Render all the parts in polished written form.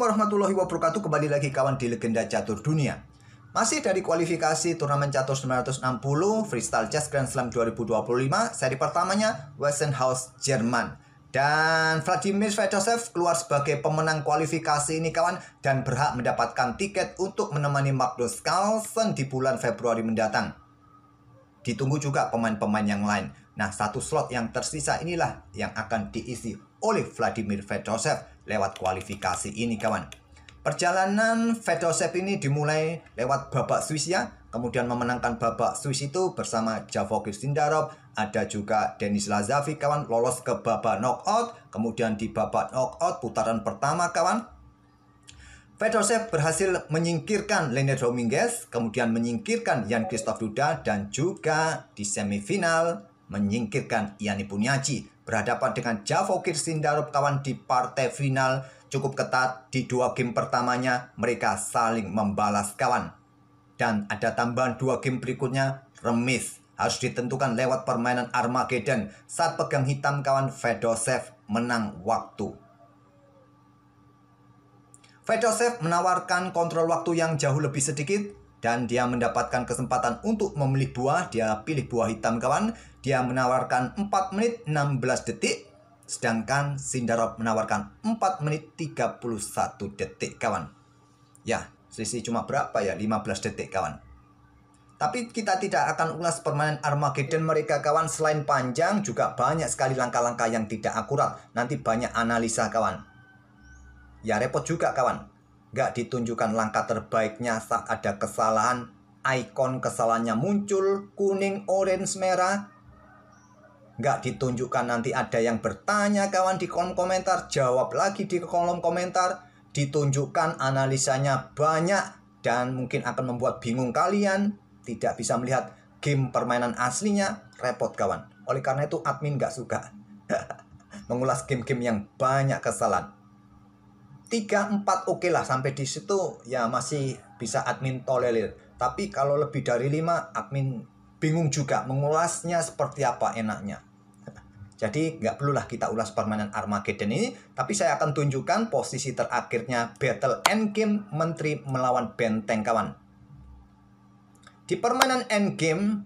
warahmatullahi wabarakatuh. Kembali lagi kawan di Legenda Catur Dunia. Masih dari kualifikasi turnamen catur 960 Freestyle Chess Grand Slam 2025. Seri pertamanya Wessenhaus, Jerman. Dan Vladimir Fedoshev keluar sebagai pemenang kualifikasi ini kawan, dan berhak mendapatkan tiket untuk menemani Magnus Carlsen di bulan Februari mendatang. Ditunggu juga pemain-pemain yang lain. Nah, satu slot yang tersisa inilah yang akan diisi oleh Vladimir Fedoshev lewat kualifikasi ini kawan. Perjalanan Fedoshev ini dimulai lewat babak Swiss ya. Kemudian memenangkan babak Swiss itu bersama Javokir Sindarov. Ada juga Denis Lazavi kawan, lolos ke babak knockout. Kemudian di babak knockout putaran pertama kawan, Fedoshev berhasil menyingkirkan Leonid Dominguez, kemudian menyingkirkan Jan-Christophe Duda, dan juga di semifinal menyingkirkan Ian Nepomniachtchi. Berhadapan dengan Javokir Sindarov kawan di partai final cukup ketat. Di dua game pertamanya mereka saling membalas kawan. Dan ada tambahan dua game berikutnya remis. Harus ditentukan lewat permainan Armageddon. Saat pegang hitam kawan, Fedoshev menang waktu. Fedoshev menawarkan kontrol waktu yang jauh lebih sedikit, dan dia mendapatkan kesempatan untuk memilih buah. Dia pilih buah hitam kawan. Dia menawarkan 4 menit 16 detik. Sedangkan Sindarov menawarkan 4 menit 31 detik kawan. Ya, selisih cuma berapa ya? 15 detik kawan. Tapi kita tidak akan ulas permainan Armageddon mereka kawan. Selain panjang, juga banyak sekali langkah-langkah yang tidak akurat. Nanti banyak analisa kawan. Ya repot juga kawan. Nggak ditunjukkan langkah terbaiknya saat ada kesalahan. Ikon kesalahannya muncul, kuning, orange, merah. Nggak ditunjukkan, nanti ada yang bertanya kawan di kolom komentar. Jawab lagi di kolom komentar. Ditunjukkan analisanya banyak. Dan mungkin akan membuat bingung kalian. Tidak bisa melihat game permainan aslinya. Repot kawan. Oleh karena itu admin nggak suka mengulas game-game yang banyak kesalahan. 3-4 oke lah, sampai di situ ya masih bisa admin tolerir. Tapi kalau lebih dari 5, admin bingung juga mengulasnya seperti apa enaknya. Jadi nggak perlulah kita ulas permainan Armageddon ini. Tapi saya akan tunjukkan posisi terakhirnya Battle Endgame Menteri melawan Benteng kawan. Di permainan Endgame,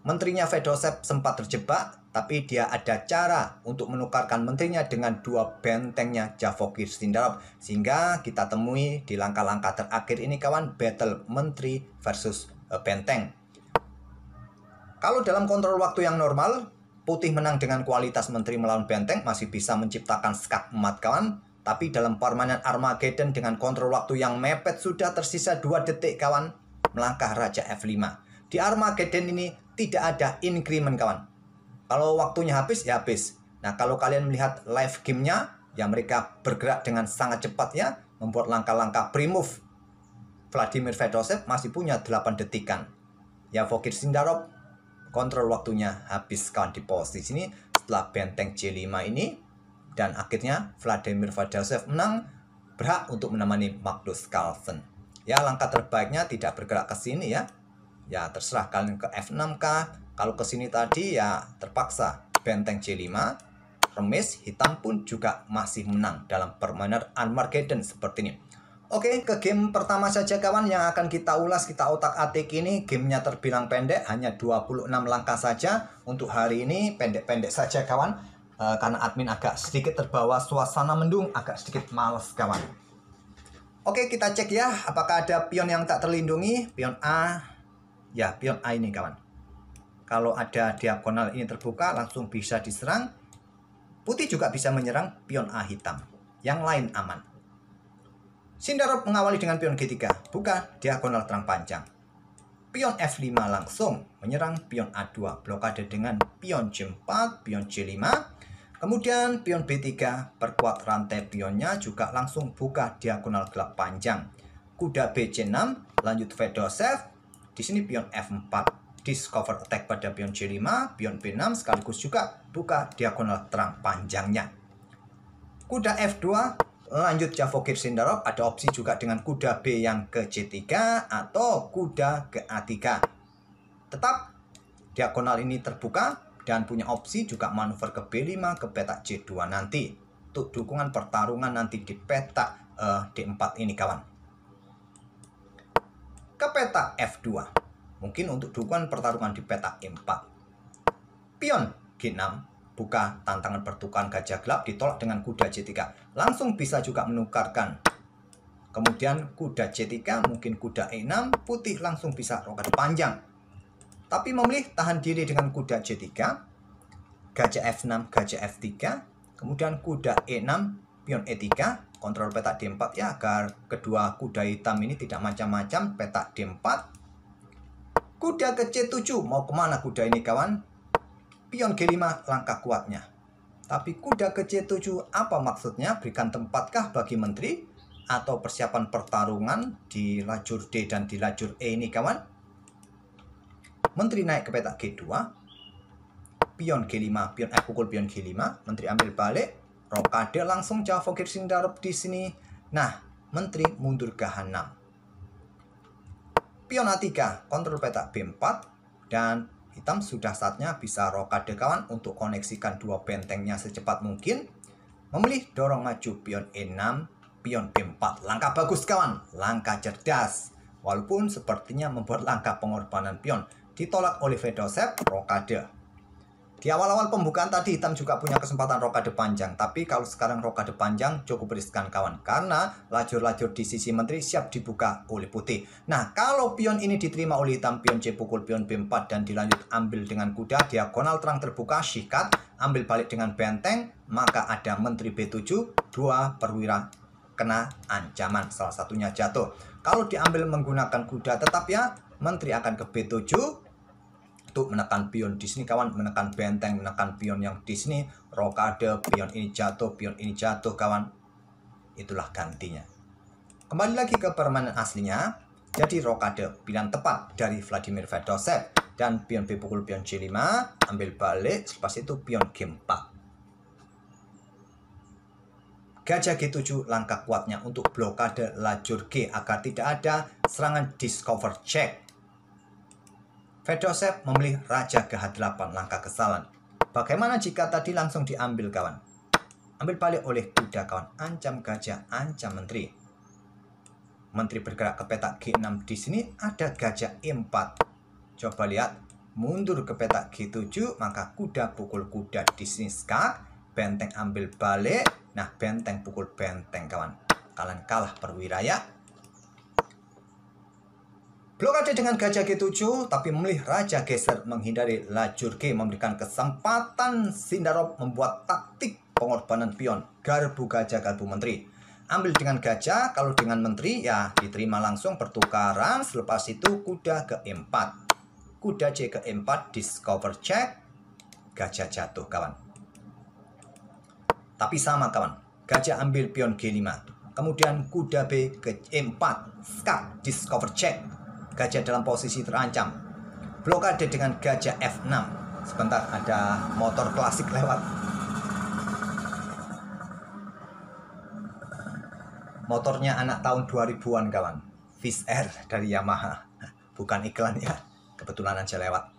menterinya Fedoshev sempat terjebak. Tapi dia ada cara untuk menukarkan menterinya dengan dua bentengnya Javokir Sindarov. Sehingga kita temui di langkah-langkah terakhir ini kawan, battle menteri versus benteng. Kalau dalam kontrol waktu yang normal, putih menang dengan kualitas menteri melawan benteng, masih bisa menciptakan skak emat kawan. Tapi dalam permainan Armageddon dengan kontrol waktu yang mepet, sudah tersisa 2 detik kawan, melangkah Raja F5. Di Armageddon ini tidak ada increment kawan. Kalau waktunya habis, ya habis. Nah, kalau kalian melihat live gamenya, ya mereka bergerak dengan sangat cepat ya, membuat langkah-langkah pre-move. Vladimir Fedoshev masih punya 8 detikan. Ya, Javokir Sindarov kontrol waktunya habis kawan di posisi ini setelah benteng C5 ini. Dan akhirnya Vladimir Fedoshev menang, berhak untuk menemani Magnus Carlsen. Ya, langkah terbaiknya tidak bergerak ke sini ya. Ya, terserah kalian ke F6 kah. Kalau ke sini tadi ya terpaksa benteng C5, remis, hitam pun juga masih menang dalam permainan Armageddon seperti ini. Oke, ke game pertama saja kawan yang akan kita ulas, kita otak-atik ini. Gamenya terbilang pendek, hanya 26 langkah saja. Untuk hari ini pendek-pendek saja kawan. Karena admin agak sedikit terbawa suasana mendung, agak sedikit males kawan. Oke, kita cek ya, apakah ada pion yang tak terlindungi. Pion A, ya pion A ini kawan. Kalau ada diagonal ini terbuka, langsung bisa diserang. Putih juga bisa menyerang pion A hitam. Yang lain aman. Sindarov mengawali dengan pion G3. Buka diagonal terang panjang. Pion F5 langsung menyerang pion A2. Blokade dengan pion C4, pion C5. Kemudian pion B3 perkuat rantai pionnya, juga langsung buka diagonal gelap panjang. Kuda BC6, lanjut Fedoshev. Di sini pion F4. Discover attack pada pion C5, pion B6 sekaligus juga buka diagonal terang panjangnya. Kuda F2 lanjut Javokir Sindarov, ada opsi juga dengan kuda B yang ke C3 atau kuda ke A3. Tetap diagonal ini terbuka dan punya opsi juga manuver ke B5 ke petak C2 nanti. Untuk dukungan pertarungan nanti di petak D4 ini kawan. Ke peta F2. Mungkin untuk dukungan pertarungan di peta E4. Pion G6. Buka tantangan pertukaran gajah gelap ditolak dengan kuda C3. Langsung bisa juga menukarkan. Kemudian kuda C3, mungkin kuda E6, putih langsung bisa rokade panjang. Tapi memilih tahan diri dengan kuda C3, gajah F6, gajah F3, kemudian kuda E6, pion E3, kontrol peta D4 ya, agar kedua kuda hitam ini tidak macam-macam, peta D4. Kuda ke C7, mau kemana kuda ini kawan? Pion G5, langkah kuatnya. Tapi kuda ke C7, apa maksudnya? Berikan tempatkah bagi menteri? Atau persiapan pertarungan di lajur D dan di lajur E ini kawan? Menteri naik ke peta G2. Pion G5, pion F pukul pion G5. Menteri ambil balik. Rokade langsung Javogir Sindarup di sini. Nah, menteri mundur ke H6. Pion A3, kontrol peta B4. Dan hitam sudah saatnya bisa rokade kawan untuk koneksikan dua bentengnya secepat mungkin. Memilih dorong maju pion E6, pion B4. Langkah bagus kawan, langkah cerdas. Walaupun sepertinya membuat langkah pengorbanan pion. Ditolak oleh Fedosev, rokade. Di awal-awal pembukaan tadi hitam juga punya kesempatan rokade panjang. Tapi kalau sekarang rokade panjang cukup riskan kawan. Karena lajur-lajur di sisi menteri siap dibuka oleh putih. Nah, kalau pion ini diterima oleh hitam, pion C pukul pion B4 dan dilanjut ambil dengan kuda, diagonal terang terbuka, syikat, ambil balik dengan benteng, maka ada menteri B7, dua perwira kena ancaman, salah satunya jatuh. Kalau diambil menggunakan kuda tetap ya, menteri akan ke B7 untuk menekan pion di sini kawan, menekan benteng, menekan pion yang di sini, rokade, pion ini jatuh kawan. Itulah gantinya. Kembali lagi ke permainan aslinya. Jadi rokade pilihan tepat dari Vladimir Fedosev dan pion B pukul pion C5, ambil balik, selepas itu pion G4. Gajah G7 langkah kuatnya untuk blokade lajur G agar tidak ada serangan discover check. Fedosev memilih raja ke H8, langkah kesalahan. Bagaimana jika tadi langsung diambil kawan? Ambil balik oleh kuda kawan, ancam gajah, ancam menteri. Menteri bergerak ke peta G6, di sini ada gajah E4. Coba lihat, mundur ke peta G7, maka kuda pukul kuda di sini skak, benteng ambil balik. Nah, benteng pukul benteng kawan. Kalian kalah perwira ya. Blokade dengan gajah G7, tapi memilih raja geser menghindari lajur G, memberikan kesempatan Sindarup membuat taktik pengorbanan pion. Garbu gajah, garbu menteri. Ambil dengan gajah, kalau dengan menteri ya diterima langsung pertukaran. Selepas itu kuda ke E4. Kuda C ke E4, discover check. Gajah jatuh kawan. Tapi sama kawan, gajah ambil pion G5. Kemudian kuda B ke E4, skak, discover check. Gajah dalam posisi terancam. Blokade dengan gajah F6. Sebentar, ada motor klasik lewat. Motornya anak tahun 2000-an kawan. Fish Air dari Yamaha. Bukan iklan ya. Kebetulan aja lewat.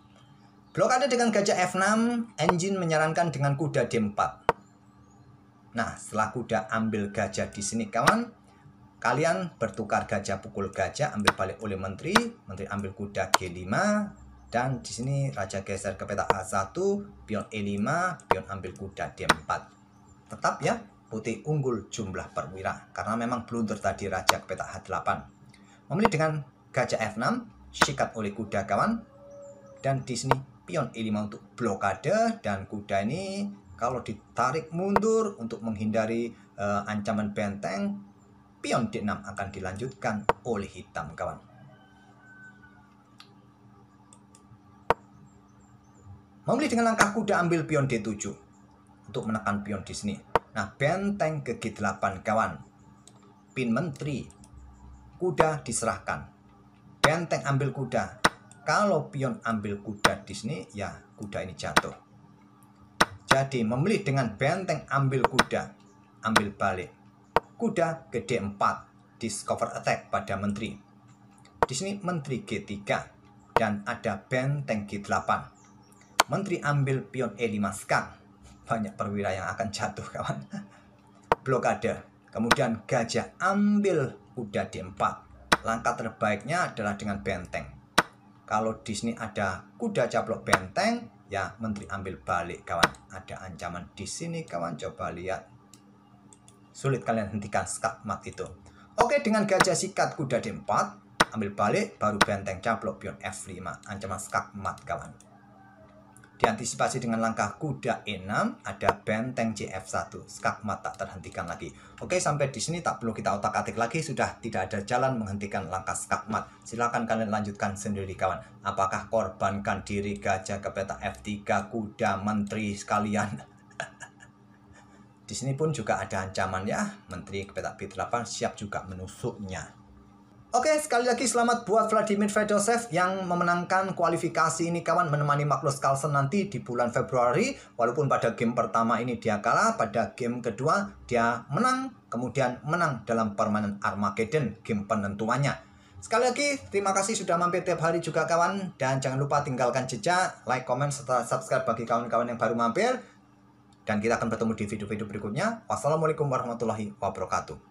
Blokade dengan gajah F6. Engine menyarankan dengan kuda D4. Nah, setelah kuda ambil gajah di sini kawan, kalian bertukar gajah pukul gajah, ambil balik oleh menteri, menteri ambil kuda G5, dan di sini raja geser ke peta A1, pion E5, pion ambil kuda D4. Tetap ya, putih unggul jumlah perwira karena memang blunder tadi raja ke peta H8. Memilih dengan gajah F6, sikat oleh kuda kawan, dan di sini pion E5 untuk blokade, dan kuda ini kalau ditarik mundur untuk menghindari ancaman benteng, pion D6 akan dilanjutkan oleh hitam kawan. Memilih dengan langkah kuda ambil pion D7 untuk menekan pion di sini. Nah, benteng ke G8 kawan. Pin menteri. Kuda diserahkan. Benteng ambil kuda. Kalau pion ambil kuda di sini, ya kuda ini jatuh. Jadi memilih dengan benteng ambil kuda, ambil balik. Kuda ke D4, discover attack pada menteri. Di sini menteri G3 dan ada benteng G8. Menteri ambil pion E5 skak. Banyak perwira yang akan jatuh kawan. Blokade. Kemudian gajah ambil kuda D4. Langkah terbaiknya adalah dengan benteng. Kalau di sini ada kuda caplok benteng, ya menteri ambil balik kawan. Ada ancaman di sini kawan, coba lihat. Sulit kalian hentikan skakmat itu. Oke, dengan gajah sikat kuda D4, ambil balik, baru benteng caplok pion F5. Ancaman skakmat kawan. Diantisipasi dengan langkah kuda E6, ada benteng CF1. Skakmat tak terhentikan lagi. Oke, sampai di sini tak perlu kita otak-atik lagi. Sudah tidak ada jalan menghentikan langkah skakmat. Silakan kalian lanjutkan sendiri kawan. Apakah korbankan diri gajah ke peta F3, kuda, menteri sekalian? Di sini pun juga ada ancaman ya. Menteri ke peta B8 siap juga menusuknya. Oke, sekali lagi selamat buat Vladimir Fedosev yang memenangkan kualifikasi ini kawan, menemani Magnus Carlsen nanti di bulan Februari. Walaupun pada game pertama ini dia kalah, pada game kedua dia menang, kemudian menang dalam permainan Armageddon, game penentuannya. Sekali lagi, terima kasih sudah mampir tiap hari juga kawan. Dan jangan lupa tinggalkan jejak, like, komen, serta subscribe bagi kawan-kawan yang baru mampir. Dan kita akan bertemu di video-video berikutnya. Wassalamualaikum warahmatullahi wabarakatuh.